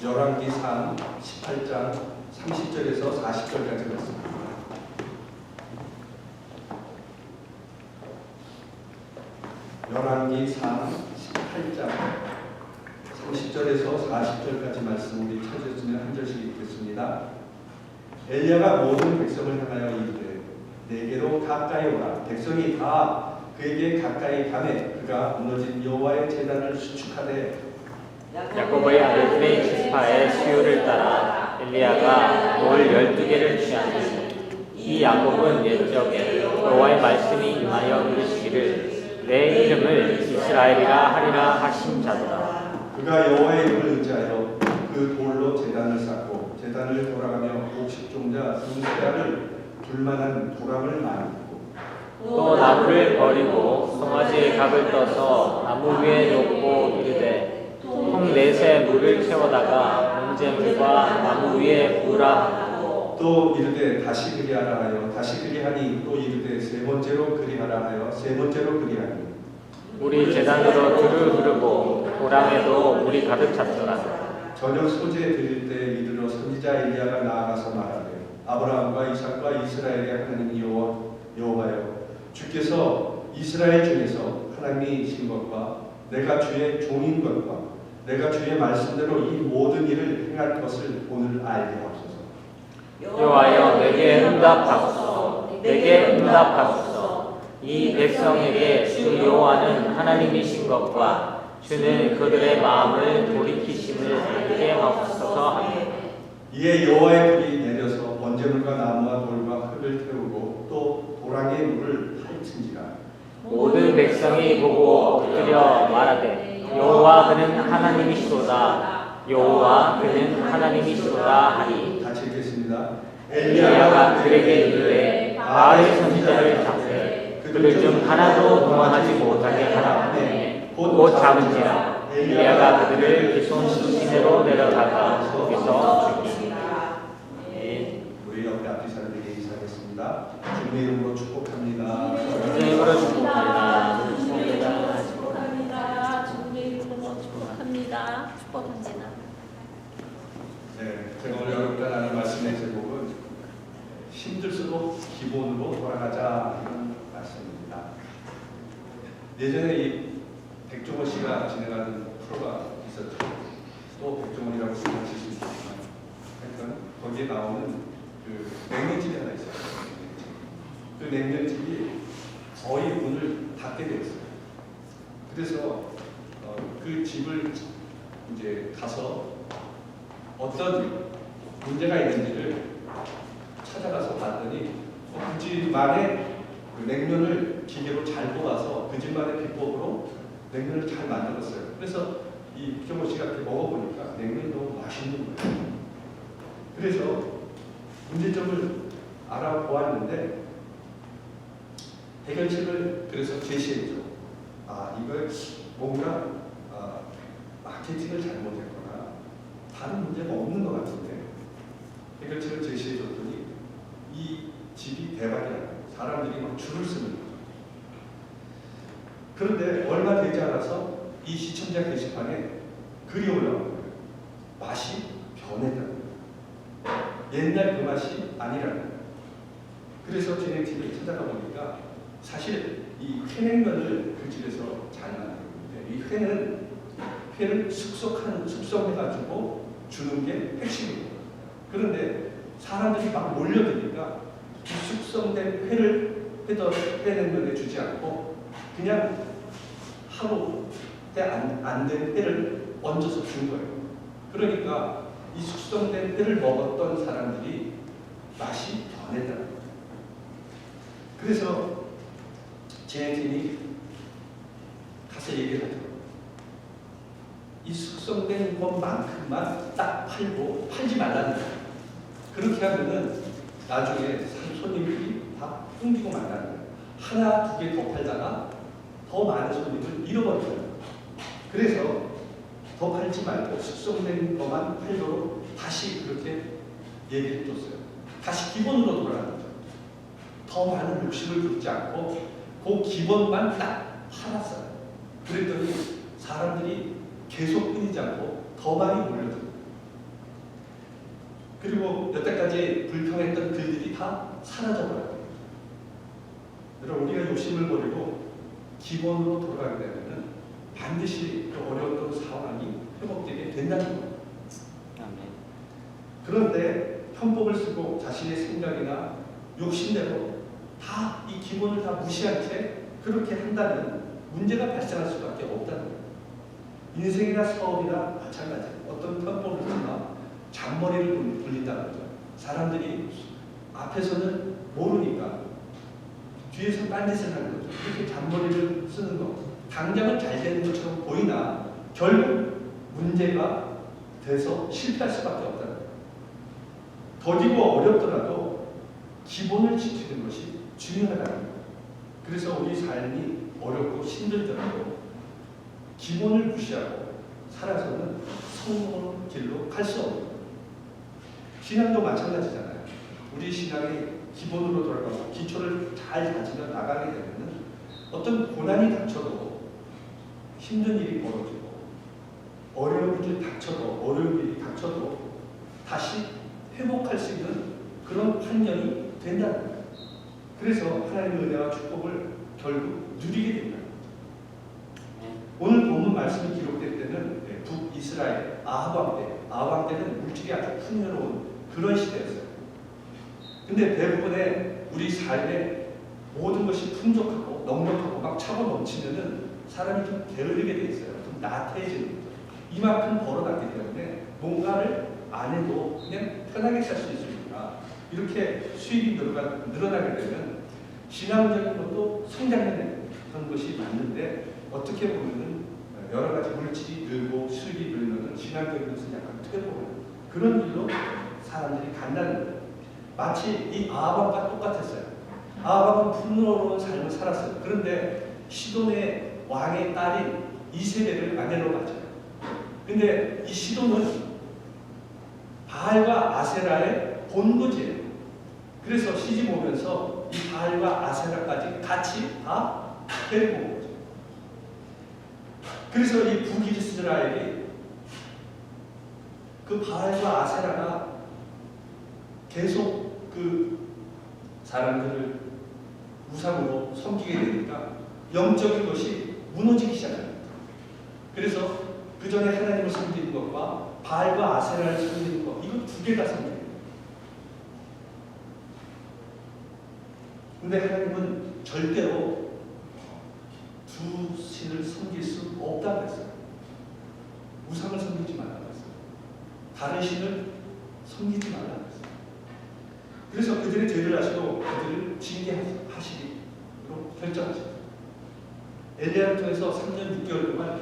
열왕기상 18장 30절에서 40절까지 말씀. 열왕기상 18장 30절에서 40절까지 말씀 우리 찾으시면 한 절씩 읽겠습니다. 엘리야가 모든 백성을 향하여 이르되 내게로 가까이 오라. 백성이 다 그에게 가까이 가매 그가 무너진 여호와의 제단을 수축하되 야곱의 아들들의 지파의 수요를 따라 엘리야가 돌 12개를 취하니 이 야곱은 옛적에 여호와의 말씀이 임하여 이르시기를 내 이름을 이스라엘이라 하리라 하신 자도다. 그가 여호와의 이름을 의지하여 그 돌로 제단을 쌓고 제단을 돌아가며 옥십종자 등수야를 둘만한 도랑을 만들고 또 나무를 버리고 송아지의 각을 떠서 나무 위에 놓고 이르되 통 넷에 물을 채워다가 번제물과 나무 위에 부으라. 또 이르되 다시 그리하라 하여 다시 그리하니 또 이르되 세 번째로 그리하라 하여 세 번째로 그리하니 우리 제단으로 들을 흐르고 도랑에도 물이 가득 찼더라. 저녁 소재 드릴 때 이르러 선지자 엘리야가 나아가서 말하되 아브라함과 이삭과 이스라엘의 하나님 여호와여 주께서 이스라엘 중에서 하나님이신 것과 내가 주의 종인 것과 내가 주의 말씀대로 이 모든 일을 행할 것을 오늘 알게 하소서. 여호와여 내게 응답하소서. 내게 응답하소서. 이 백성에게 주 여호와는 하나님이신 것과 주는 그들의 마음을 돌이키심을 알게 하옵소서 하며 이에 여호와의 불이 내려서 번제물과 나무와 돌과 흙을 태우고 또 도랑의 물을 핥은지라. 모든 백성이 보고 엎드려 말하되 여호와 그는 하나님이시로다. 여호와 그는 하나님이시로다 하니 같이 읽겠습니다. 엘리야가 그에게 이르되 바알의 선지자를 잡되 그들 중 하나도 도망하지 못하게 하라 하매 곧 잡은지라. 엘리야가 그들을 기손 시내로 내려다가 거기서 죽이니라. 우리 옆에 앞뒤 사람들에게 인사하겠습니다. 주님의 이름으로 축복합니다. 주님의 이름으로 축복합니다. 축복합니다. 주님의 이름으로 축복합니다. 축복합니다. 네, 제가 오늘 여러분과 말씀의 제목은 힘들수록 기본으로 돌아가자 하는 말씀입니다. 예전에 이 백종원 씨가 진행하는 프로가 있었죠. 또 백종원이라고 생각하실 수 있지만 하여튼 거기에 나오는 그 냉면집이 하나 있어요. 그 냉면집이 거의 문을 닫게 되었어요. 그래서 그 집을 이제 가서 어떤 문제가 있는지를 찾아가서 봤더니 그 집만의 그 냉면을 기계로 잘 뽑아서 그 집만의 비법으로 냉면을 잘 만들었어요. 그래서 이 백종원 씨가 이렇게 먹어보니까 냉면이 너무 맛있는 거예요. 그래서 문제점을 알아보았는데 해결책을 그래서 제시했죠. 이걸 뭔가 마케팅을 잘못했거나 다른 문제가 없는 것 같은데 해결책을 제시해줬더니 이 집이 대박이라고 사람들이 막 줄을 쓰는 거죠. 그런데 얼마 되지 않아서 이 시청자 게시판에 글이 올라온 거예요. 맛이 변했다는 거예요. 옛날 그 맛이 아니라는 거예요. 그래서 진행팀을 찾아가 보니까 사실 이 회냉면을 그 집에서 잘 만들었는데 이 회는 숙성해가지고 주는 게 핵심이에요. 그런데 사람들이 막 몰려드니까 이 숙성된 회냉면에 주지 않고 그냥 하루 때 안 된 회를 얹어서 준 거예요. 그러니까 이 숙성된 회를 먹었던 사람들이 맛이 변했다는 거예요. 그래서 진행팀이 가서 얘기를 하죠. 이 숙성된 것만큼만 딱 팔고 팔지 말라는 거예요. 그렇게 하면은 나중에 손님들이 다 끊기고 말라는 거예요. 하나, 두 개 더 팔다가 더 많은 손님을 잃어버려요. 그래서 더 팔지 말고 숙성된 것만 팔도록 다시 그렇게 얘기해 줬어요. 다시 기본으로 돌아가는 거죠. 더 많은 욕심을 부리지 않고 그 기본만 딱 팔았어요. 그랬더니 사람들이 계속 끊이지 않고 더 많이 몰려들어요. 그리고 여태까지 불평했던 글들이 다 사라져버려요. 여러분, 우리가 욕심을 버리고 기본으로 돌아가게 되면 반드시 그 어려웠던 상황이 회복되게 된다는 거예요. 그런데 편법을 쓰고 자신의 생각이나 욕심대로 다 이 기본을 다 무시한 채 그렇게 한다면 문제가 발생할 수밖에 없다는 거예요. 인생이나 사업이나 마찬가지. 어떤 편법을 쓰나 잔머리를 굴린다는 거죠. 사람들이 앞에서는 모르니까 뒤에서 딴짓을 하는 거죠. 이렇게 잔머리를 쓰는 거. 당장은 잘 되는 것처럼 보이나 결국 문제가 돼서 실패할 수밖에 없다는 거예요. 더디고 어렵더라도 기본을 지키는 것이 중요하다는 거예요. 그래서 우리 삶이 어렵고 힘들더라도 기본을 무시하고 살아서는 성공의 길로 갈 수 없는 거예요. 신앙도 마찬가지잖아요. 우리 신앙이 기본으로 돌아가고 기초를 잘 다지며 나가게 되면 어떤 고난이 닥쳐도 힘든 일이 벌어지고 어려운 일이 닥쳐도 다시 회복할 수 있는 그런 환경이 된다는 거예요. 그래서 하나님의 은혜와 축복을 결국 누리게 된다. 오늘 본문 말씀이 기록될 때는 북이스라엘 아합 왕 때는 물질이 아주 풍요로운 그런 시대였어요. 근데 대부분의 우리 삶에 모든 것이 풍족하고 넉넉하고 막 차고 넘치면은 사람이 좀 게으르게 돼 있어요. 좀 나태해지는 거죠. 이만큼 벌어놨기 때문에 뭔가를 안 해도 그냥 편하게 살 수 있으니까 이렇게 수입이 늘어나게 되면 신앙적인 것도 성장하는 그런 것이 맞는데 어떻게 보면은 여러 가지 물질이 늘고 수입이 늘면은 신앙적인 것은 약간 퇴보하는 그런 일로 사람들이 간다는 거예요. 마치 이 아합과 똑같았어요. 아합은 풍요로운 삶을 살았어요. 그런데 시돈의 왕의 딸인 이세벨을 아내로 맞아요. 근데 이 시돈은 바알과 아세라의 본거지예요. 그래서 시집 오면서 이 바알과 아세라까지 같이 다 데리고 온 거죠. 그래서 이 북이스라엘이 그 바알과 아세라가 계속 그 사람들을 우상으로 섬기게 되니까 영적인 것이 무너지기 시작합니다. 그래서 그 전에 하나님을 섬기는 것과 바알과 아세라를 섬기는 것, 이거 두 개 다 섬겨요. 근데 하나님은 절대로 두 신을 섬길 수 없다고 했어요. 우상을 섬기지 말라고 했어요. 다른 신을 섬기지 말라고 했어요. 그래서 그들의 죄를 아시고 그들을 징계하시기로 결정하셨어요. 엘리야를 통해서 3년 6개월 동안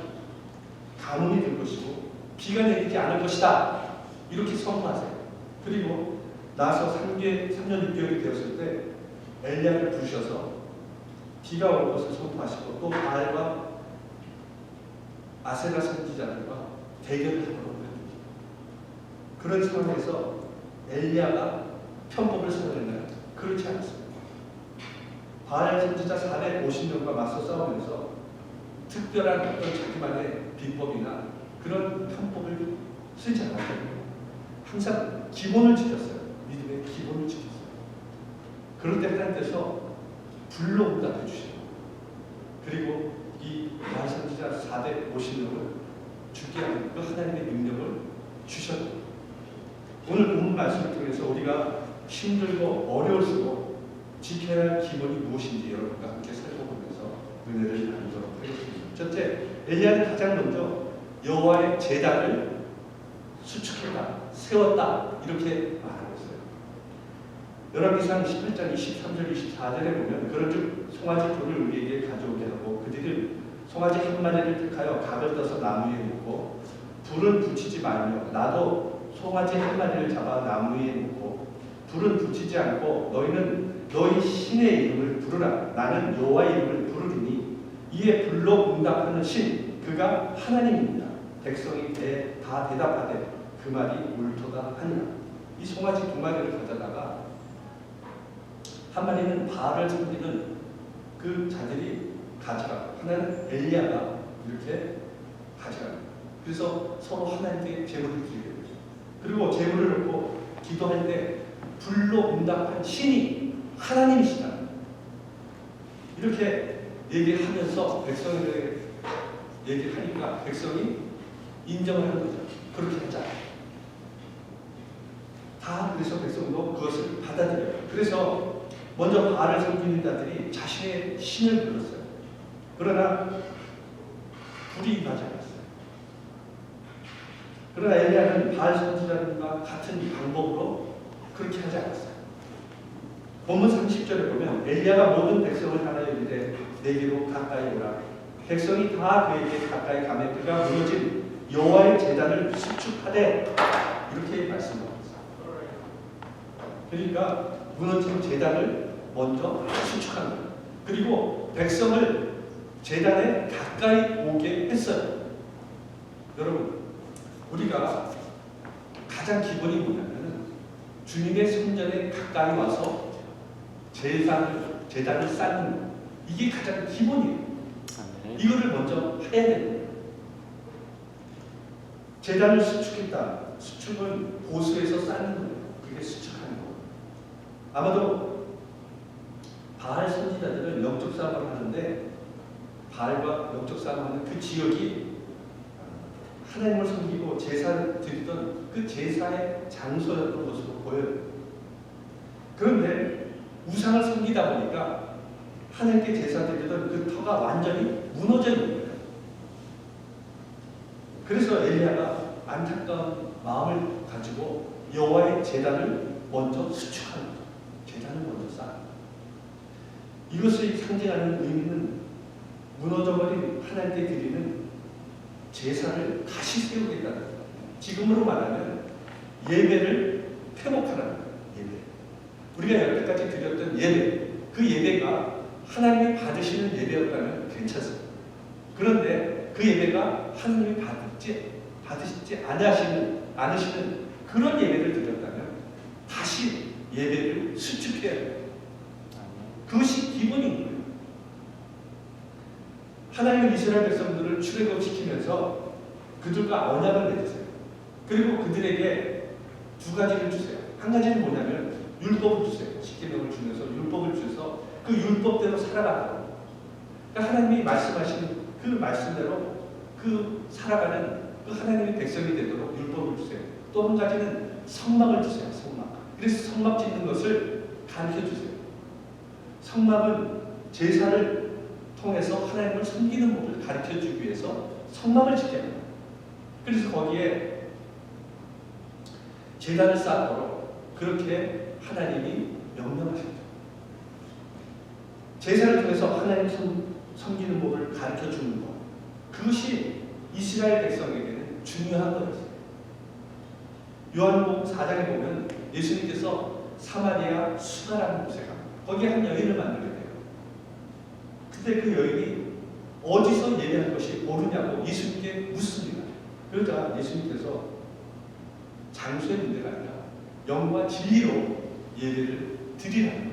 가뭄이 될 것이고 비가 내리지 않을 것이다. 이렇게 선포하세요. 그리고 나서 3년 6개월이 되었을 때 엘리야를 부르셔서 비가 올 것을 선포하시고 또 바알과 아세라 선지자들과 대결을 하도록 합니다. 그런 상황에서 엘리야가 편법을 선언했나요? 그렇지 않습니다. 바알 선지자 450명과 맞서 싸우면서 특별한 어떤 자기만의 비법이나 그런 편법을 쓰지 않았거든요. 항상 기본을 지켰어요. 믿음의 기본을 지켰어요. 그럴 때 하나님께서 불로 응답해 주시고 그리고 이 바알 선지자 450명을 죽게 하는 그 하나님의 능력을 주셨고 오늘 본문 말씀을 통해서 우리가 힘들고 어려울수록 지켜야 할 기본이 무엇인지 여러분과 함께 살펴보면서 은혜를 나누도록 하겠습니다. 첫째, 엘리야는 가장 먼저 여호와의 제단을 수축했다, 세웠다 이렇게 말하고 있어요. 열왕기상 18장 23절 24절에 보면 그런즉 송아지 돌을 우리에게 가져오게 하고 그들을 송아지 한 마리를 택하여 각을 떠서 나무에 놓고 불은 붙이지 말며 나도 송아지 한 마리를 잡아 나무에 놓고 불은 붙이지 않고 너희는 너희 신의 이름을 부르라. 나는 여호와의 이름을 부르리니 이에 불로 응답하는 신 그가 하나님입니다. 백성이 다 대답하되 그 말이 옳도다 하니라. 이 송아지 두 마리를 가져다가 한 마리는 바알을 섬기는 그 자들이 가져가고 하나는 엘리야가 이렇게 가져갑니다. 그래서 서로 하나님께 제물을 드리게 되죠. 그리고 제물을 놓고 기도할 때 불로 응답한 신이 하나님이시다. 이렇게 얘기하면서 백성에게 얘기를 하니까 백성이 인정을 하는 거죠. 그렇게 하자. 다 그래서 백성도 그것을 받아들여요. 그래서 먼저 바알을 섬기는 자들이 자신의 신을 불렀어요. 그러나 불이 임하지 않았어요. 그러나 엘리야는 바알 선지자들과 같은 방법으로 그렇게 하지 않았어요. 본문 30절에 보면 엘리야가 모든 백성을 하나여 이르되 내게로 가까이 오라. 백성이 다 그에게 가까이 가매 그가 무너진 여호와의 제단을 수축하되 이렇게 말씀합니다. 그러니까 무너진 제단을 먼저 수축한 거예요. 그리고 백성을 제단에 가까이 오게 했어요. 여러분, 우리가 가장 기본이 뭐냐면 주님의 성전에 가까이 와서 제단을 쌓는 거. 이게 가장 기본이에요. 이거를 먼저 해야 됩니다. 제단을 수축했다. 수축은 보수에서 쌓는 거예요. 그게 수축하는 거. 아마도 바알 선지자들은 영적 싸움을 하는데 바알과 영적 싸움하는 그 지역이 하나님을 섬기고 제사를 드리던 그 제사의 장소였던 것으로 보여요. 그런데 우상을 섬기다 보니까 하나님께 제사 드리던 그 터가 완전히 무너져 있는 거예요. 그래서 엘리야가 안타까운 마음을 가지고 여호와의 제단을 먼저 수축하는 거죠. 제단을 먼저 쌓는 거예요. 이것을 상징하는 의미는 무너져버린 하나님께 드리는 제사를 다시 세우겠다는 거예요. 지금으로 말하면 예배를 회복하라는 거예요. 예배. 우리가 여태까지 드렸던 예배, 그 예배가 하나님이 받으시는 예배였다면 괜찮습니다. 그런데 그 예배가 하나님이 받으시지 않으시는 그런 예배를 드렸다면 다시 예배를 수축해야 돼요. 그것이 기본인 거예요. 하나님은 이스라엘 백성들을 출애굽시키면서 그들과 언약을 맺으세요. 그리고 그들에게 두 가지를 주세요. 한 가지는 뭐냐면 율법을 주세요. 십계명을 주면서 율법을 주셔서 그 율법대로 살아가도록. 그러니까 하나님이 말씀하신 그 말씀대로 그 살아가는 그 하나님의 백성이 되도록 율법을 주세요. 또 한 가지는 성막을 주세요. 성막. 그래서 성막 짓는 것을 가르쳐 주세요. 성막은 제사를 통해서 하나님을 섬기는 법을 가르쳐 주기 위해서 성막을 짓게 합니다. 그래서 거기에 제단을 쌓도록 그렇게 하나님이 명령하십니다. 제사를 통해서 하나님 섬기는 법을 가르쳐 주는 것, 그것이 이스라엘 백성에게는 중요한 거였어요. 요한복음 4장에 보면 예수님께서 사마리아 수가라는 곳에 갑니다. 거기에 한 여인을 만나게 돼요. 그때 그 여인이 어디서 예배할 것이 모르냐고 예수님께 묻습니다. 그러자 예수님께서 장소의 문제가 아니라 영과 진리로 예배를 드리라는 거예요.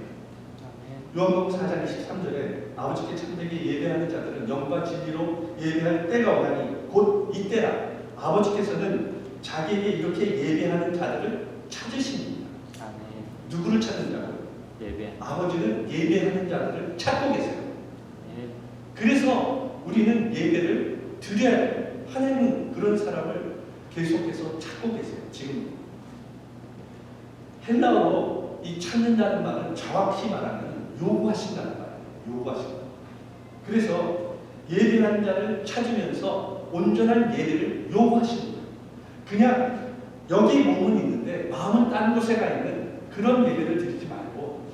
요한복음 4장 23절에 아버지께 참되게 예배하는 자들은 영과 진리로 예배할 때가 오나니 곧 이때라. 아버지께서는 자기에게 이렇게 예배하는 자들을 찾으십니다. 누구를 찾는다고요? 아버지는 예배하는 자들을 찾고 계세요. 그래서 우리는 예배를 드려야 해요. 하나님은 그런 사람을 계속해서 찾고 계세요. 지금 헬라어로 이 찾는다는 말은 정확히 말하는 요구하신다는 말이에요. 요구하신다. 그래서 예배하는 자를 찾으면서 온전한 예배를 요구하시는 거예요. 그냥 여기 몸은 있는데 마음은 다른 곳에 가 있는 그런 예배를 드리지 말고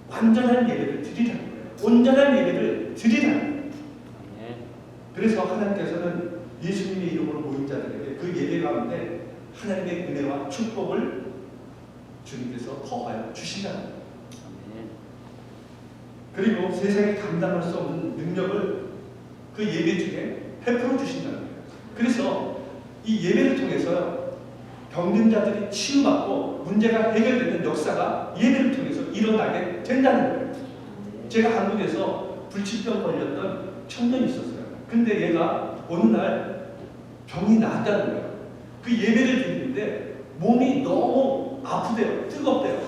완전한 예배를 드리라는 거예요. 온전한 예배를 드리라는 거예요. 그래서 하나님께서는 예수님의 이름으로 모인 자들에게 그 예배 가운데 하나님의 은혜와 축복을 주님께서 거하여 주신다는 거예요. 그리고 세상에 감당할 수 없는 능력을 그 예배 중에 베풀어 주신다는 거예요. 그래서 이 예배를 통해서 병든 자들이 치유받고 문제가 해결되는 역사가 예배를 통해서 일어나게 된다는 거예요. 제가 한국에서 불치병 걸렸던 청년이 있었어요. 근데 얘가 어느 날 병이 나았다는 거예요. 그 예배를 드리는데 몸이 너무 아프대요. 뜨겁대요.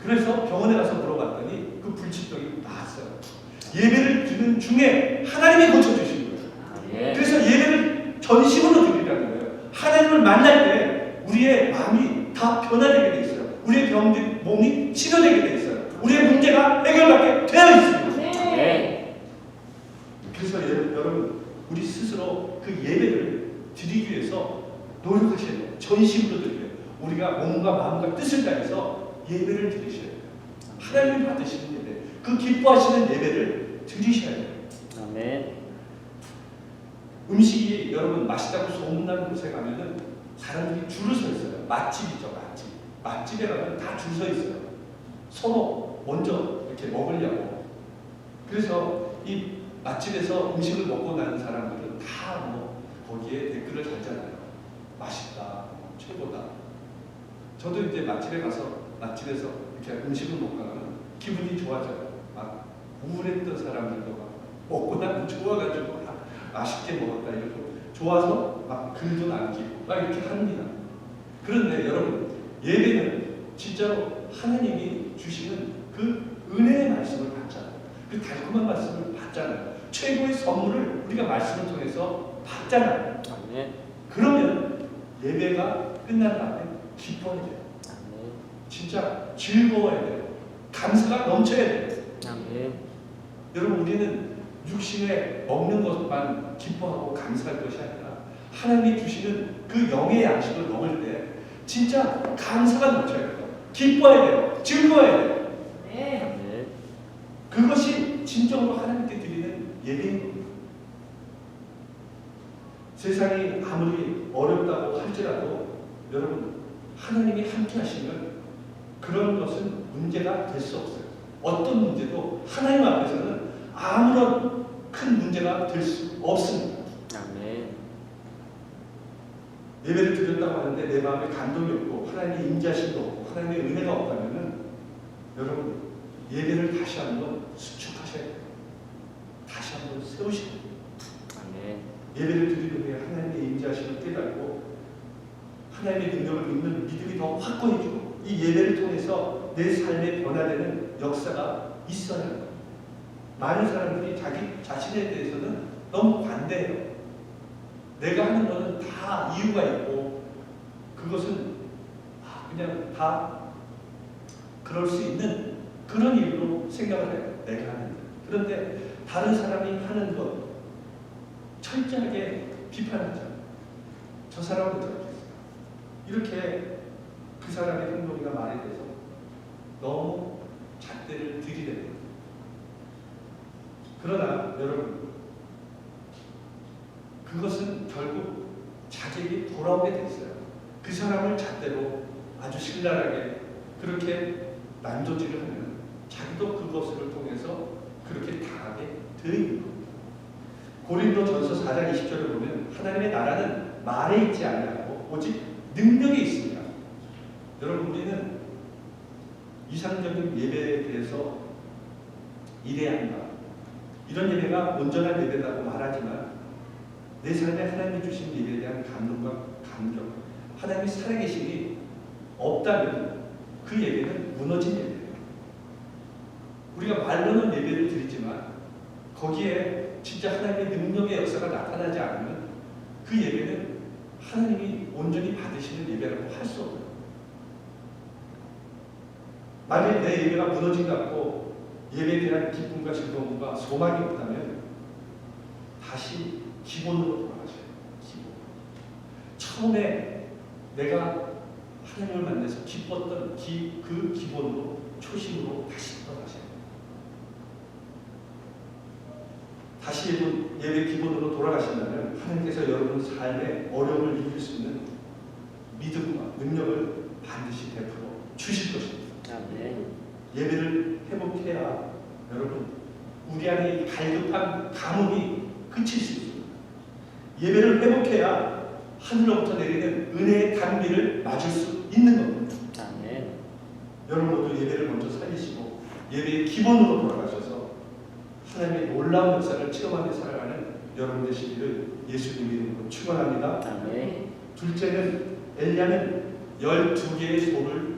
그래서 병원에 가서 물어봤더니 그 불치병이 나았어요. 예배를 드리는 중에 하나님이 고쳐주신 거예요. 아멘. 그래서 예배를 전심으로 드리라는 거예요. 하나님을 만날 때 우리의 마음이 다 변화되게 돼 있어요. 우리의 병든 몸이 치료되게 돼 있어요. 우리의 문제가 해결받게 되어 있습니다. 네. 그래서 여러분 우리 스스로 그 예배를 드리기 위해서 노력하셔야 돼요. 전심으로 드려야 돼요. 우리가 몸과 마음과 뜻을 다해서 예배를 드리셔야 돼요. 하나님이 받으시는 예배, 그 기뻐하시는 예배를 드리셔야 돼요. 아멘. 음식이 여러분 맛있다고 소문나는 곳에 가면은 사람들이 줄을 서 있어요. 맛집이죠, 맛집. 맛집에 가면 다 줄 서 있어요. 서로 먼저 이렇게 먹으려고. 그래서 이 맛집에서 음식을 먹고 나는 사람들은 다 뭐 거기에 댓글을 달잖아요. 맛있다, 최고다. 저도 이제 맛집에 가서 맛집에서 이렇게 음식을 먹고 나면 기분이 좋아져요. 막 우울했던 사람들도 막 먹고 나면 좋아가지고 맛있게 먹었다 이러고 좋아서 막 글도 남기고 막 이렇게 합니다. 그런데 여러분 예배는 진짜로 하나님이 주시는 그 은혜의 말씀을 받잖아요. 그 달콤한 말씀을 받잖아요. 최고의 선물을 우리가 말씀을 통해서 받잖아요. 아멘. 그러면 예배가 끝난 다음에 기뻐야 돼요. 아멘. 진짜 즐거워야 돼요. 감사가 넘쳐야 돼요. 아멘. 여러분 우리는 육신에 먹는 것만 기뻐하고 감사할 것이 아니라 하나님이 주시는 그 영의 양식을 먹을 때 진짜 감사가 넘쳐야 돼요. 기뻐해야 돼요. 즐거워야 돼요. 아멘. 그것이 진정으로 하나님께 드리는 예배인 겁니다. 세상이 아무리 어렵다고 할지라도 여러분 하나님이 함께 하시면 그런 것은 문제가 될 수 없어요. 어떤 문제도 하나님 앞에서는 아무런 큰 문제가 될 수 없습니다. 아멘. 예배를 드렸다고 하는데 내 마음에 감동이 없고 하나님의 임재하심도 없고 하나님의 은혜가 없다면 여러분 예배를 다시 한번 수축하셔야 돼요. 다시 한번 세우셔야 돼요. 아멘. 예배를 드리는 후에 하나님의 임재하심을 깨닫고 하나님의 능력을 믿는 믿음이 더 확고해지고 이 예배를 통해서 내 삶에 변화되는 역사가 있어야 합니다. 많은 사람들이 자기 자신에 대해서는 너무 관대해요. 내가 하는 거는 다 이유가 있고 그것은 그냥 다 그럴 수 있는 그런 이유로 생각을 해요. 내가 하는 것. 그런데 다른 사람이 하는 것 철저하게 비판하죠. 저 사람은 어떻게 했어요? 이렇게 그 사람의 행동이가 말에 대해서 너무 잣대를 들이대는 거예요. 그러나 여러분 그것은 결국 자기에게 돌아오게 돼 있어요. 그 사람을 잣대로 아주 신랄하게 그렇게 난조질을 하면 자기도 그것을 통해서 그렇게 당하게 되어 있는 겁니다. 고린도전서 4장 20절을 보면 하나님의 나라는 말에 있지 아니하고 오직 능력에 있습니다. 여러분 우리는 이상적인 예배에 대해서 이래야 한다. 이런 예배가 온전한 예배라고 말하지만 내 삶에 하나님이 주신 예배에 대한 감동과 감격, 하나님이 살아계심이 없다면 그 예배는 무너진 예배예요. 우리가 말로는 예배를 드리지만 거기에 진짜 하나님의 능력의 역사가 나타나지 않으면 그 예배는 하나님이 온전히 받으시는 예배라고 할 수 없어요. 만약 내 예배가 무너진 것 같고 예배에 대한 기쁨과 즐거움과 소망이 없다면 다시 기본으로 돌아가셔야 돼요. 기본. 처음에 내가 하나님을 만나서 기뻤던 그 기본으로 초심으로 다시 돌아가셔야 돼요. 다시 예배 기본으로 돌아가신다면 하나님께서 여러분 삶의 어려움을 이길 수 있는 믿음과 능력을 반드시 베풀어 주실 것입니다. 아멘. 예배를 회복해야 여러분 우리 안에 이 갈급한 가뭄이 그칠 수 있습니다. 예배를 회복해야 하늘로부터 내리는 은혜의 단비를 맞을 수 있는 겁니다. 아멘. 여러분 모두 예배를 먼저 살리시고 예배의 기본으로 돌아가셔서 하나님의 놀라운 역사를 체험하며 살아가는 여러분 되시기를 예수님 이름으로 축원합니다. 아멘. 둘째는 엘리야는 12개의 소를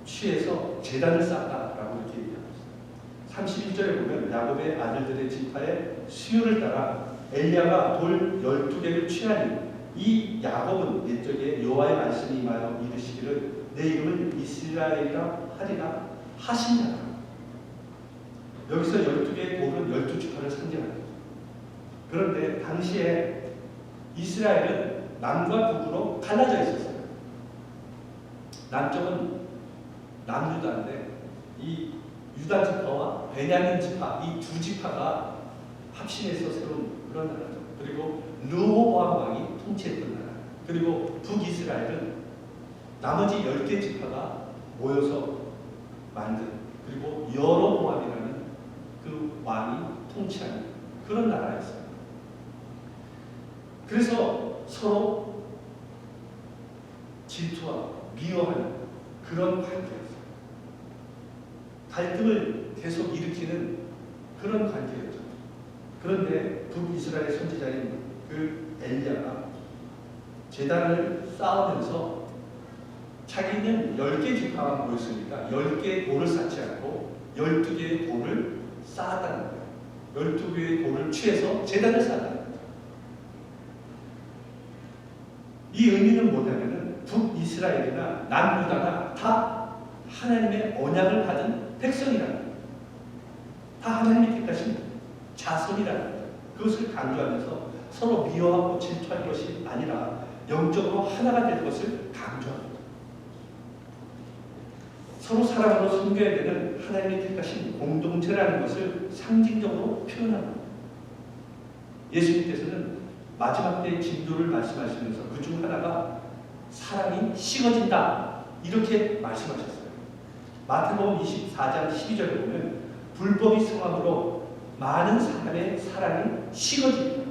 취해서 제단을 쌓았다라고 이렇게 얘기합니다. 31절에 보면 야곱의 아들들의 지파의 수요를 따라 엘리야가 돌 12개를 취하니 이 야곱은 옛적에 여호와의 말씀이 임하여 이르시기를 내 이름을 이스라엘이라 하리라 하신다. 여기서 12개의 돌은 12지파를 상징합니다. 그런데 당시에 이스라엘은 남과 북으로 갈라져 있었어요. 남쪽은 남유다인데 이 유다 지파와 베냐민 지파 이 두 지파가 합심해서 세운 그런 나라죠. 그리고 르호보암 왕이 통치했던 나라. 그리고 북이스라엘은 나머지 10개 지파가 모여서 만든 그리고 여로보암이라는 그 왕이 통치하는 그런 나라였어요. 그래서 서로 질투와 미워하는 그런 관계였어요. 갈등을 계속 일으키는 그런 관계였죠. 그런데 북이스라엘 선지자인 그 엘리야가 제단을 쌓으면서 자기는 10개 지파가 모였으니까 10개의 돌을 쌓지 않고 12개의 돌을 쌓았다는 거예요. 12개의 돌을 취해서 제단을 쌓았다는 거예요. 이 의미는 뭐냐면은 북이스라엘이나 남유다가 다 하나님의 언약을 받은 백성이라는 거예요. 다 하나님의 택하신 자손이라는 거예요. 그것을 강조하면서 서로 미워하고 질투할 것이 아니라 영적으로 하나가 될 것을 강조합니다. 서로 사랑으로 섬겨야 되는 하나님의 택하신 공동체라는 것을 상징적으로 표현합니다. 예수님께서는 마지막 때의 징조를 말씀하시면서 그 중 하나가 사랑이 식어진다 이렇게 말씀하셨어요. 마태복음 24장 12절에 보면 불법이 성함으로 많은 사람의 사랑이 식어집니다.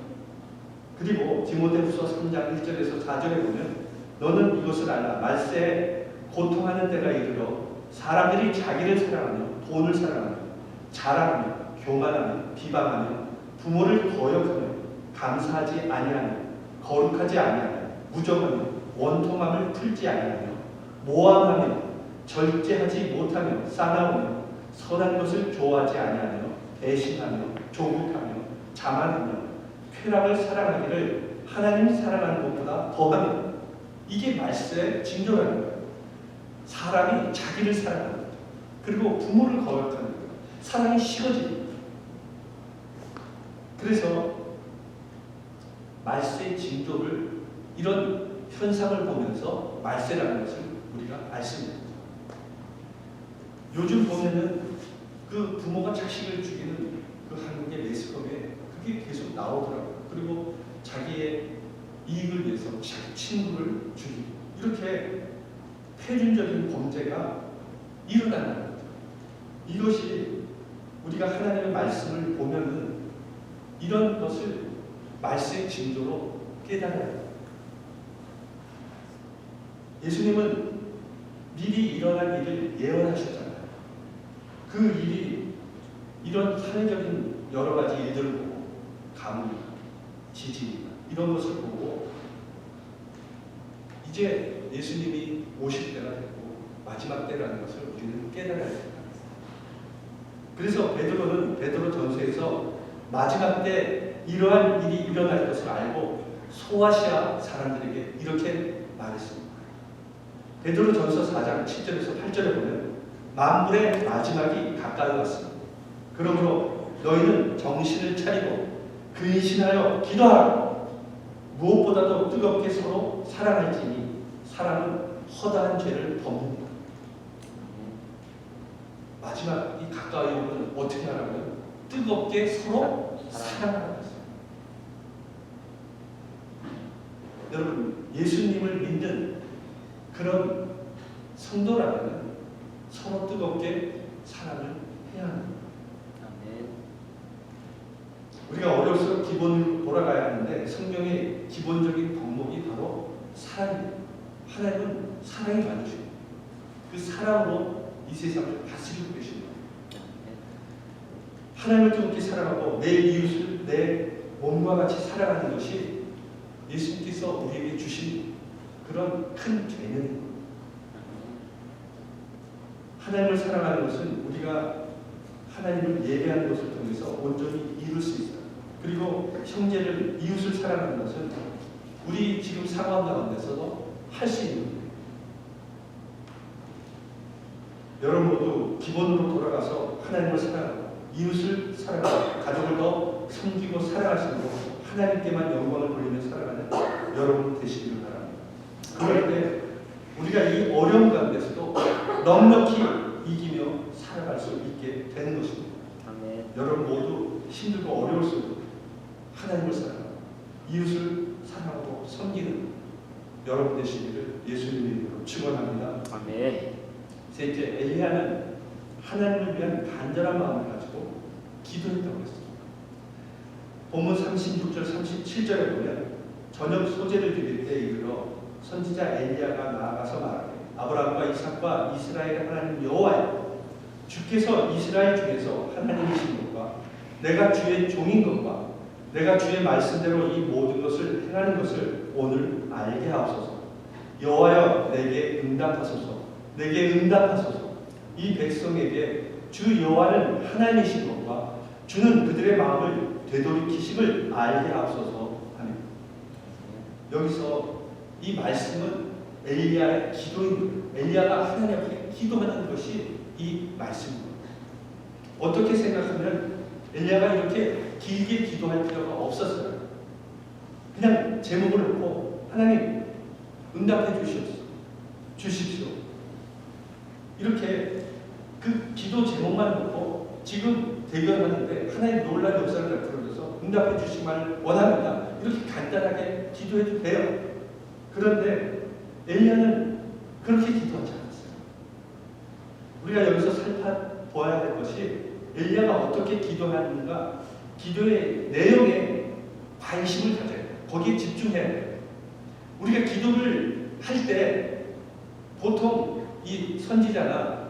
그리고 디모데후서 3장 1절에서 4절에 보면 너는 이것을 알라 말세에 고통하는 때가 이르러 사람들이 자기를 사랑하며 돈을 사랑하며 자랑하며 교만하며 비방하며 부모를 거역하며 감사하지 아니하며 거룩하지 아니하며 무정하며 원통함을 풀지 아니하며 모함하며 절제하지 못하며 싸나우며 선한 것을 좋아하지 아니하며 배신하며 조국하며 자만하며 쾌락을 사랑하기를 하나님 사랑하는 것보다 더하며 이게 말세의 징조라는 거예요. 사람이 자기를 사랑하는 거예요. 그리고 부모를 거역하는 거예요. 사랑이 식어집니다. 그래서 말세의 징조를 이런 현상을 보면서 말세라는 것을 우리가 알 수 있습니다. 요즘 보면은 그 부모가 자식을 죽이는 그 한국의 매스컴에 그게 계속 나오더라고요. 그리고 자기의 이익을 위해서 자기 친구를 죽이고 이렇게 패륜적인 범죄가 일어난다는 거죠. 이것이 우리가 하나님의 말씀을 보면은 이런 것을 말세의 징조로 깨달아야 합니다. 예수님은 미리 일어날 일을 예언하셨잖아요. 그 일이 이런 사회적인 여러 가지 일들을 보고 가뭄이나 지진이나 이런 것을 보고 이제 예수님이 오실 때가 됐고 마지막 때라는 것을 우리는 깨달아야 됩니다. 그래서 베드로전서에서 마지막 때 이러한 일이 일어날 것을 알고 소아시아 사람들에게 이렇게 말했습니다. 베드로전서 4장 7절에서 8절에 보면 만물의 마지막이 가까이 왔습니다. 그러므로 너희는 정신을 차리고 근신하여 기도하라. 무엇보다도 뜨겁게 서로 사랑할지니 사랑은 허다한 죄를 덮는다. 마지막이 가까이 오면 어떻게 하라고요? 뜨겁게 서로 사랑하라고 했어요. 여러분 예수님을 믿는 그런 성도라면 서로 뜨겁게 사랑을 해야 합니다. 우리가 어려울수록 기본으로 돌아가야 하는데 성경의 기본적인 덕목이 바로 사랑입니다. 하나님은 사랑이 많으시고 그 사랑으로 이 세상을 다스리고 계십니다. 하나님을 뜨겁게 사랑하고 내 이웃을 내 몸과 같이 사랑하는 것이 예수님께서 우리에게 주신 그런 큰 개념입니다. 하나님을 사랑하는 것은 우리가 하나님을 예배하는 것을 통해서 온전히 이룰 수 있어요. 그리고 형제를, 이웃을 사랑하는 것은 우리 지금 상황 가운데서도 할 수 있는 일이에요. 여러분 모두 기본으로 돌아가서 하나님을 사랑하고 이웃을 사랑하고 가족을 더 섬기고 사랑하시고 하나님께만 영광을 돌리며 살아가는 여러분 되시기를 바랍니다. 그럴 때 우리가 이 어려움 가운데서도 넉넉히 이기며 살아갈 수 있게 되는 것입니다. 아멘. 여러분 모두 힘들고 어려울수록 하나님을 사랑하고 이웃을 사랑하고 섬기는 여러분 되시기를 예수님의 이름으로 축원합니다. 아멘. 셋째, 엘리야는 하나님을 위한 간절한 마음을 가지고 기도했다고 했습니다. 본문 36절, 37절에 보면 저녁 소재를 드릴 때 이르러 선지자 엘리야가 나아가서 말하되 아브라함과 이삭과 이스라엘 하나님 여호와여, 주께서 이스라엘 중에서 하나님이신 것과 내가 주의 종인 것과 내가 주의 말씀대로 이 모든 것을 행하는 것을 오늘 알게 하옵소서. 여호와여, 내게 응답하소서. 내게 응답하소서. 이 백성에게 주 여호와는 하나님이신 것과 주는 그들의 마음을 되돌이키심을 알게 하옵소서 하며, 여기서 이 말씀은 엘리야의 기도인 거예요. 엘리야가 하나님 앞에 기도하는 것이 이 말씀입니다. 어떻게 생각하면 엘리야가 이렇게 길게 기도할 필요가 없었어요. 그냥 제목을 놓고 하나님 응답해 주십시오. 이렇게 그 기도 제목만 놓고 지금 대결하는데 하나님 놀라운 역사를 베풀어줘서 응답해 주시기를 원합니다. 이렇게 간단하게 기도해도 돼요. 그런데 엘리야는 그렇게 기도하지 않았어요. 우리가 여기서 살펴보아야 할 것이 엘리야가 어떻게 기도하는가, 기도의 내용에 관심을 가져야 돼요. 거기에 집중해야 돼요. 우리가 기도를 할 때 보통 이 선지자나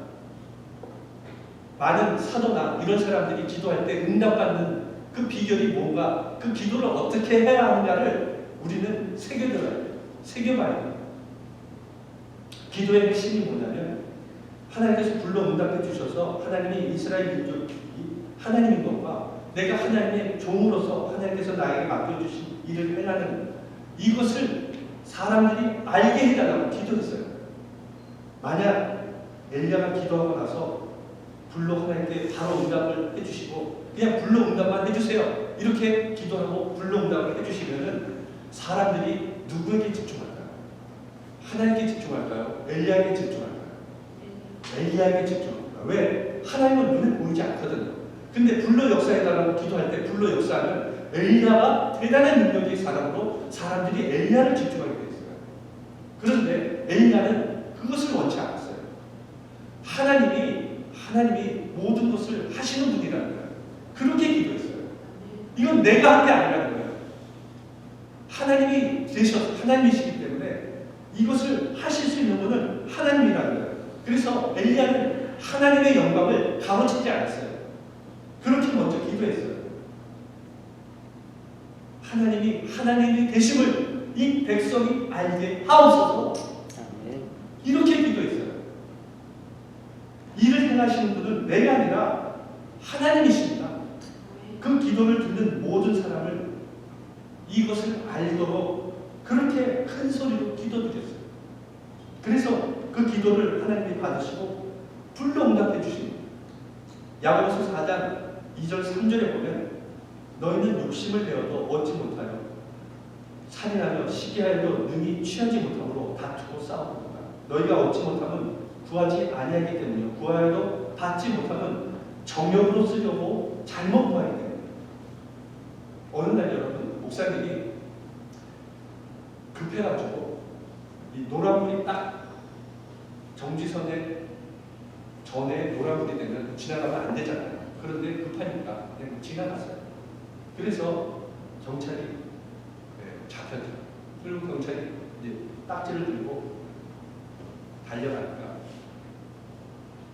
많은 사도나 이런 사람들이 기도할 때 응답받는 그 비결이 뭔가, 그 기도를 어떻게 해야 하는가를 우리는 새겨들어야 돼요. 새겨봐야 돼요. 기도의 핵심이 뭐냐면 하나님께서 불러 응답해 주셔서 하나님이 이스라엘 민족이 하나님인 것과 내가 하나님의 종으로서 하나님께서 나에게 맡겨주신 일을 행하는 이것을 사람들이 알게 해달라고 기도했어요. 만약 엘리야가 기도하고 나서 불러 하나님께 바로 응답을 해주시고 그냥 불러 응답만 해주세요, 이렇게 기도하고 불러 응답을 해주시면은 사람들이 누구에게 집중할까요? 하나님께 집중할까요? 엘리야에게 집중할까요? 엘리야에게 집중합니다. 왜? 하나님은 눈에 보이지 않거든요. 근데 불러 역사해달라고 기도할 때 불러 역사하면 엘리야가 대단한 능력의 사람으로 사람들이 엘리야를 집중하게 돼 있어요. 그런데 엘리야는 그것을 원치 않았어요. 하나님이 모든 것을 하시는 분이라는 거예요. 그렇게 기도했어요. 이건 내가 한 게 아니라는 거예요. 하나님이 되셔서 하나님이시기 때문에 이것을 하실 수 있는 분은 하나님이라는 거예요. 그래서 엘리야는 하나님의 영광을 가로채지 않았어요. 그렇게 먼저 기도했어요. 하나님이 되심을 이 백성이 알게 하옵소서. 이렇게 기도했어요. 일을 행하시는 분은 내가 아니라 하나님이십니다. 그 기도를 듣는 모든 사람을 이것을 알도록 그렇게 큰 소리로 기도드렸어요. 그래서 그 기도를 하나님이 받으시고 불러 응답해 주십니다. 야고보서 4장 2절 3절에 보면 너희는 욕심을 내어도 얻지 못하여 살인하며 시기하여도 능히 취하지 못함으로 다투고 싸웁니다. 너희가 얻지 못하면 구하지 아니하기 때문이요, 구하여도 받지 못하면 정욕으로 쓰려고 잘못 구하기 때문에. 어느 날 여러분, 목사님이 급해가지고 이 노란불이 딱 정지선에 전에 노란불이 되면 지나가면 안 되잖아요. 그런데 급하니까 그냥 지나갔어요. 그래서 경찰이 잡혔죠. 그리고 경찰이 이제 딱지를 들고 달려가니까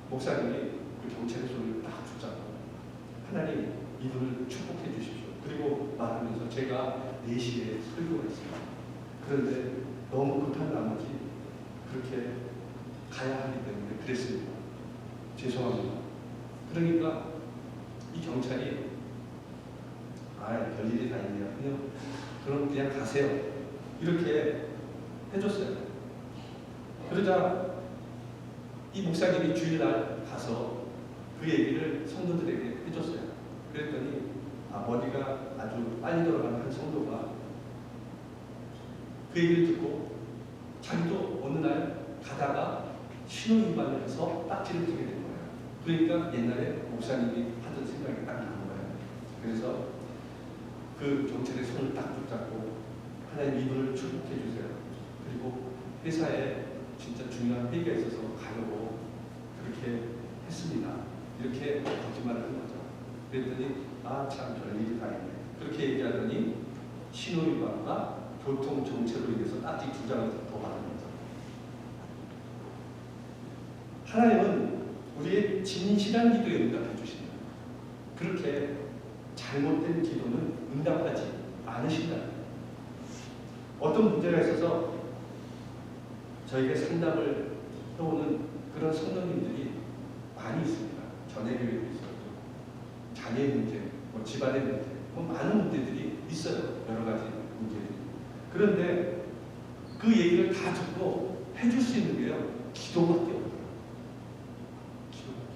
목사님이 그 경찰의 소리를 딱 듣자고 하나님 이분을 축복해 주십시오. 그리고 말하면서 제가 4시에 설교가 있습니다. 그런데 너무 급한 나머지 그렇게 가야 하기 때문에 그랬습니다. 죄송합니다. 그러니까 이 경찰이 별일이 다 있네요. 그럼 그냥 가세요. 이렇게 해줬어요. 그러자 이 목사님이 주일날 가서 그 얘기를 성도들에게 해줬어요. 그랬더니 머리가 아주 빨리 돌아가는 한 성도가 그 얘기를 듣고 자기도 어느 날 가다가 신호 위반을 해서 딱지를 뜨게 된 거예요. 그러니까 옛날에 목사님이 하던 생각이 딱 나는 거예요. 그래서 그 경찰의 손을 딱 붙잡고 하나님 이분을 축복해 주세요. 그리고 회사에 진짜 중요한 회의가 있어서 가려고 그렇게 했습니다. 이렇게 거짓말을 한 거죠. 그랬더니 참 별일이 다 있네. 그렇게 얘기하더니 신호위반과 교통정체로 인해서 딱지 2장을 더 받은 거죠. 하나님은 우리의 진실한 기도에 응답해 주십니다. 그렇게 잘못된 기도는 응답하지 않으신다. 어떤 문제가 있어서 저에게 상담을 해오는 그런 성도님들이 많이 있습니다. 전해교회도 있어요. 자녀의 문제, 집안의 문제, 많은 문제들이 있어요. 여러 가지 문제들이. 그런데 그 얘기를 다 듣고 해줄 수 있는 게요, 기도밖에 없어요. 기도밖에.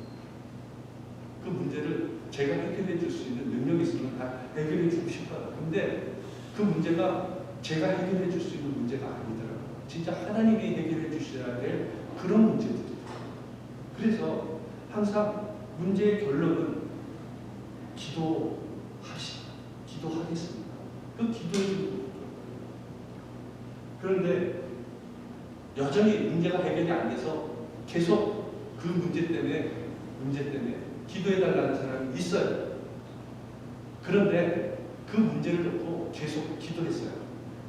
그 문제를 제가 해결해 줄 수 있는 능력이 있으면 다 해결해 주고 싶어요. 근데 그 문제가 제가 해결해 줄 수 있는 문제가 아니더라고요. 진짜 하나님이 해결해 주셔야 될 그런 문제들이에요. 그래서 항상 문제의 결론은 기도하시다. 기도하겠습니다. 그 기도해 주는 거죠. 그런데 여전히 문제가 해결이 안 돼서 계속 그 문제 때문에 기도해 달라는 사람이 있어요. 그런데 그 문제를 놓고 계속 기도했어요.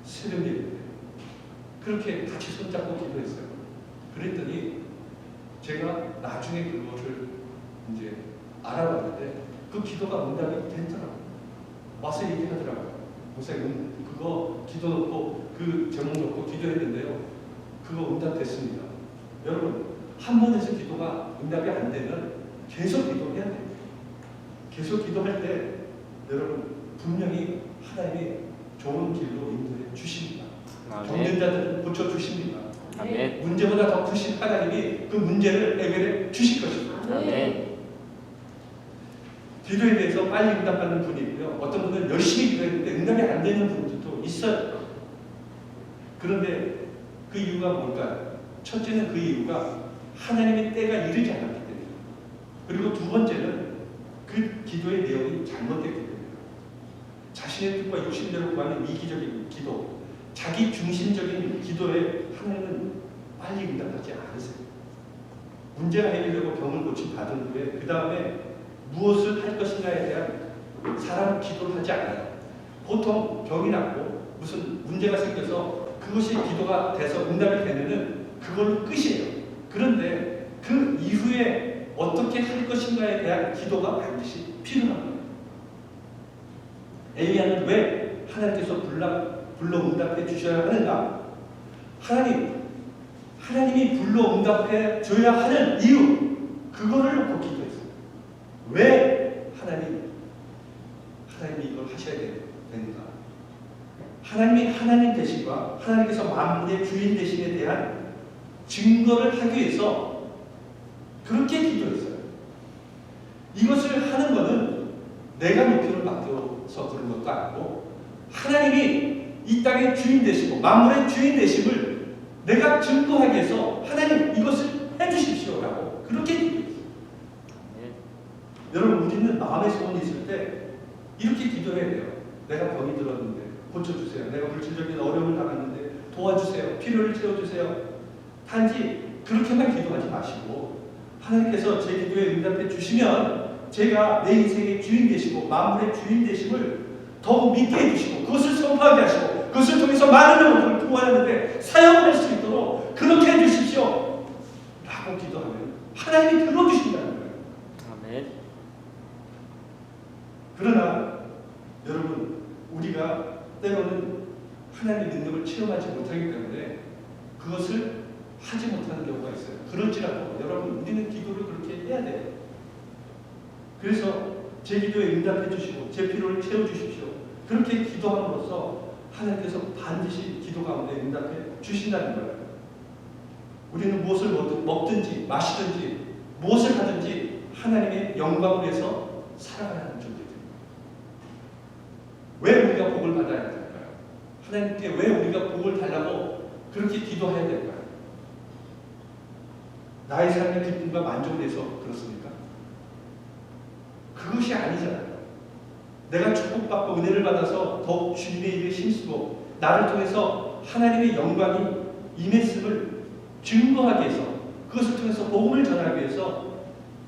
새벽 예배 때. 그렇게 같이 손잡고 기도했어요. 그랬더니 제가 나중에 그것을 이제 알아봤는데 그 기도가 응답이 됐더라고요. 와서 얘기하더라고요. 목사님 그거 기도 놓고 그 제목 놓고 기도했는데요. 그거 응답됐습니다. 여러분 한 번에서 기도가 응답이 안 되면 계속 기도해야 돼요. 계속 기도할 때 여러분 분명히 하나님이 좋은 길로 인도해 주십니다. 병든 자들을 고쳐 주십니다. 아멘. 문제보다 더 크신 하나님이 그 문제를 해결해 주실 것입니다. 아멘. 기도에 대해서 빨리 응답받는 분이 있고요. 어떤 분은 열심히 기도했는데 응답이 안 되는 분들도 있어요. 그런데 그 이유가 뭘까요? 첫째는 그 이유가 하나님의 때가 이르지 않았기 때문에. 그리고 두 번째는 그 기도의 내용이 잘못됐기 때문에. 자신의 뜻과 육신대로 구하는 이기적인 기도, 자기 중심적인 기도에 하나님은 빨리 응답하지 않으세요. 문제가 해결되고 병을 고침 받은 후에 그 다음에 무엇을 할 것인가에 대한 사람 기도를 하지 않아요. 보통 병이 났고 무슨 문제가 생겨서 그것이 기도가 돼서 응답이 되면은 그걸로 끝이에요. 그런데 그 이후에 어떻게 할 것인가에 대한 기도가 반드시 필요합니다. 엘리야는 왜 하나님께서 불러 응답해 주셔야 하는가? 하나님이 불러 응답해 줘야 하는 이유, 그거를 놓고 기도했어요. 왜 하나님이 이걸 하셔야 되는가? 하나님이 하나님 되심과 하나님께서 만물의 주인 되심에 대한 증거를 하기 위해서 그렇게 기도했어요. 이것을 하는 것은 내가 목표를 맡겨서 그런 것도 아니고 하나님이 이 땅의 주인 되시고 만물의 주인 되심을 내가 증거하기 위해서 하나님 이것을 해주십시오라고 그렇게 기도했어요. 여러분 우리는 마음의 소원이 있을 때 이렇게 기도해야 돼요. 내가 병이 들었는데 고쳐주세요. 내가 물질적인 어려움을 당했는데 도와주세요. 필요를 채워주세요. 단지 그렇게만 기도하지 마시고 하나님께서 제 기도에 응답해 주시면 제가 내 인생의 주인 되시고 만물의 주인 되심을 더욱 믿게 해주시고 그것을 선포하게 하시고 그것을 통해서 많은 영혼들을 구원하는데 사용할 수 있도록 그렇게 해주십시오 라고 기도하면 하나님이 들어주신다는 거예요. 아멘. 그러나 여러분 우리가 때로는 하나님의 능력을 체험하지 못하기 때문에 그것을 하지 못하는 경우가 있어요. 그럴지라도 여러분 우리는 기도를 그렇게 해야 돼요. 그래서 제 기도에 응답해 주시고 제 필요를 채워주십시오. 그렇게 기도함으로써 하나님께서 반드시 기도 가운데 응답해 주신다는 거예요. 우리는 무엇을 먹든지 마시든지 무엇을 하든지 하나님의 영광을 위해서 살아가는 존재입니다. 왜 우리가 복을 받아야 될까요? 하나님께 왜 우리가 복을 달라고 그렇게 기도해야 될까요? 나의 삶의 기쁨과 만족을 위해서 그렇습니까? 그것이 아니잖아요. 내가 축복받고 은혜를 받아서 더욱 주님의 일에 힘쓰고 나를 통해서 하나님의 영광이 임했음을 증거하기 위해서 그것을 통해서 복음을 전하기 위해서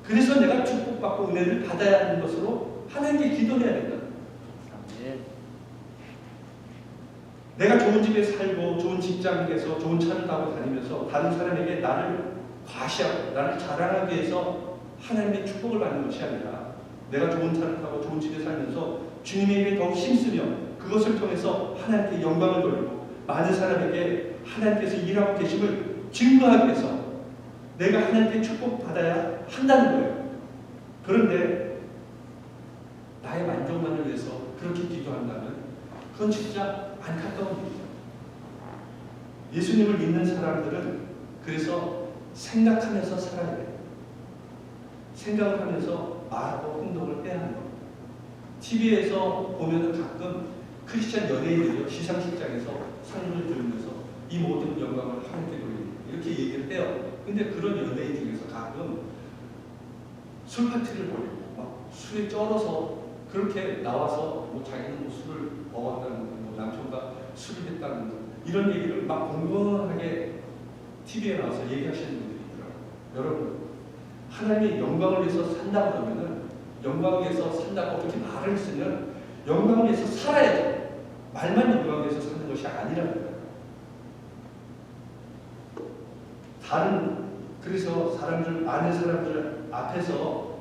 그래서 내가 축복받고 은혜를 받아야 하는 것으로 하나님께 기도해야 된다. 내가 좋은 집에 살고 좋은 직장에서 좋은 차를 타고 다니면서 다른 사람에게 나를 과시하고 나를 자랑하기 위해서 하나님의 축복을 받는 것이 아니라 내가 좋은 차를 타고 좋은 집에 살면서 주님의 일에 더욱 힘쓰며 그것을 통해서 하나님께 영광을 돌리고 많은 사람에게 하나님께서 일하고 계심을 증거하기 위해서 내가 하나님께 축복받아야 한다는 거예요. 그런데 나의 만족만을 위해서 그렇게 기도한다면 그건 진짜 안타까운 일이죠. 예수님을 믿는 사람들은 그래서 생각하면서 살아야 돼요. 생각을 하면서 말하고 행동을 해야 하는 겁니다. TV에서 보면은 가끔 크리스찬 연예인들이 시상식장에서 상을 들으면서 이 모든 영광을 하나님께 돌립니다. 이렇게 얘기를 해요. 근데 그런 연예인 중에서 가끔 술 파티를 벌이고 막 술에 쩔어서 그렇게 나와서 뭐 자기는 뭐 술을 먹었다는 거, 뭐 남편과 술을 했다는 거 이런 얘기를 막 공공하게 TV에 나와서 얘기하시는 분들이 있더라고요. 여러분 하나님의 영광을 위해서 산다고 그러면은 영광을 위해서 산다고 그렇게 말을 쓰면 영광을 위해서 살아야 돼. 말만 영광을 위해서 사는 것이 아니라는 거예요. 그래서 많은 사람들 앞에서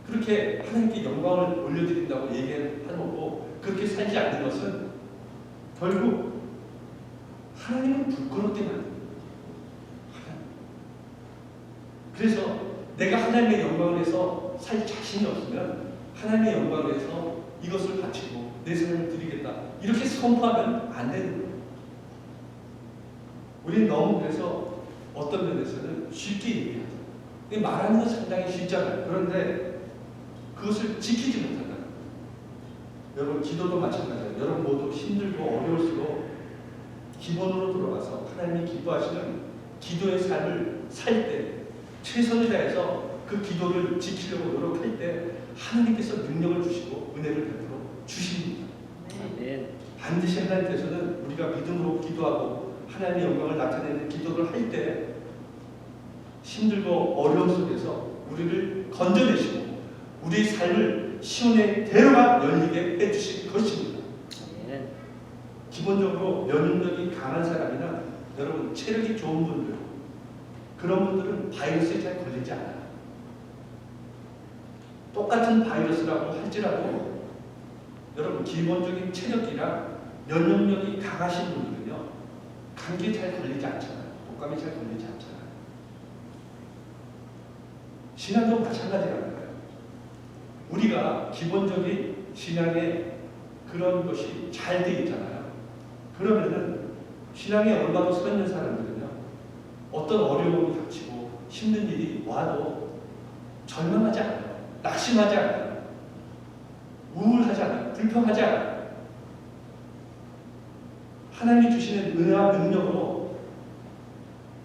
그렇게 하나님께 영광을 올려드린다고 얘기하고 그렇게 살지 않는 것은 결국 하나님을 부끄럽게 만듭니다. 그래서 내가 하나님의 영광을 위해서 살 자신이 없으면 하나님의 영광을 위해서 이것을 바치고 내 삶을 드리겠다 이렇게 선포하면 안 되는 거예요. 우리는 너무 그래서 어떤 면에서는 쉽게 얘기하죠. 말하는 건 상당히 쉽잖아요. 그런데 그것을 지키지 못한다. 여러분 기도도 마찬가지예요. 여러분 모두 힘들고 어려울수록 기본으로 들어가서 하나님이 기뻐하시는 기도의 삶을 살 때 최선을 다해서 그 기도를 지키려고 노력할 때 하나님께서 능력을 주시고 은혜를 베풀어 주십니다. 반드시 하나님께서는 우리가 믿음으로 기도하고 하나님의 영광을 나타내는 기도를 할 때 힘들고 어려움 속에서 우리를 건져내시고 우리의 삶을 시온의 대로가 열리게 해주실 것입니다. 기본적으로 면역력이 강한 사람이나 여러분 체력이 좋은 분들 그런 분들은 바이러스에 잘 걸리지 않아요. 똑같은 바이러스라고 할지라도 여러분 기본적인 체력이랑 면역력이 강하신 분들은요 감기에 잘 걸리지 않잖아요. 독감에 잘 걸리지 않잖아요. 신앙도 마찬가지라는 거예요. 우리가 기본적인 신앙의 그런 것이 잘 돼 있잖아요. 그러면은 신앙에 얼마나 서 있는 사람들은요 어떤 어려움이 닥치고 힘든 일이 와도 절망하지 않아요. 낙심하지 않아요. 우울하지 않아요. 불평하지 않아요. 하나님이 주시는 은혜와 능력으로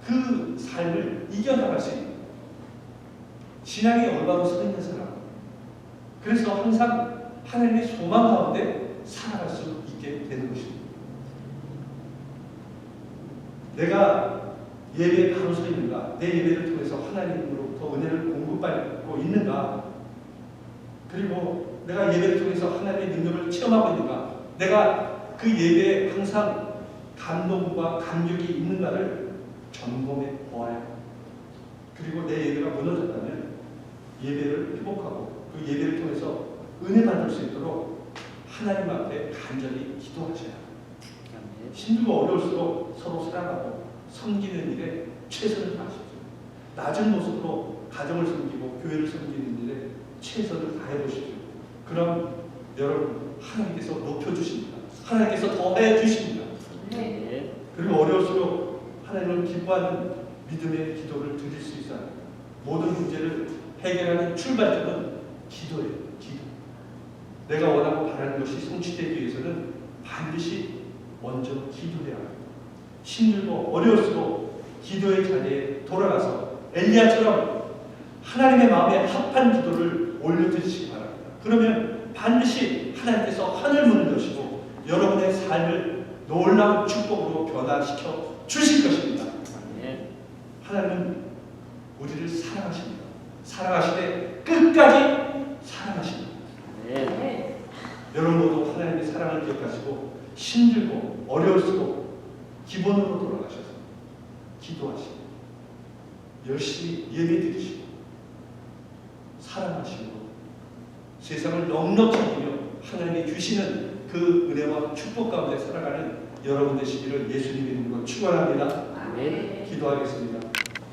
그 삶을 이겨나갈 수 있는 신앙에 올바로 서 있는 사람. 그래서 항상 하나님의 소망 가운데 살아갈 수 있게 되는 것입니다. 내가 예배에 바로 서 있는가? 내 예배를 통해서 하나님으로부터 은혜를 공급받고 있는가? 그리고 내가 예배를 통해서 하나님의 능력을 체험하고 있는가? 내가 그 예배에 항상 감동과 감격이 있는가를 점검해 보아야 합니다. 그리고 내 예배가 무너졌다면 예배를 회복하고 그 예배를 통해서 은혜 받을 수 있도록 하나님 앞에 간절히 기도하셔야 합니다. 힘들고 어려울수록 서로 사랑하고 섬기는 일에 최선을 다하십시오. 낮은 모습으로 가정을 섬기고 교회를 섬기는 일에 최선을 다해보십시오. 그럼 여러분 하나님께서 높여주십니다. 하나님께서 더해 주십니다. 네. 그리고 어려울수록 하나님을 기뻐하는 믿음의 기도를 드릴 수 있어야 합니다. 모든 문제를 해결하는 출발점은 기도예요. 기도. 내가 원하고 바라는 것이 성취되기 위해서는 반드시 먼저 기도해야 합니다. 힘들고 어려울수록 기도의 자리에 돌아가서 엘리야처럼 하나님의 마음에 합한 기도를 올려드리시기 바랍니다. 그러면 반드시 하나님께서 하늘 문을 여시고 여러분의 삶을 놀라운 축복으로 변화시켜 주실 것입니다. 네. 하나님은 우리를 사랑하십니다. 사랑하시되 끝까지 사랑하십니다. 네. 여러분 모두 하나님의 사랑을 기억하시고 힘들고 어려울수록 기본으로 돌아가셔서 기도하시고 열심히 예배드리시고 사랑하시고 세상을 넉넉히 보며 하나님이 주시는 그 은혜와 축복 가운데 살아가는 여러분 되시기를 예수님의 이름으로 축원합니다. 네. 기도하겠습니다.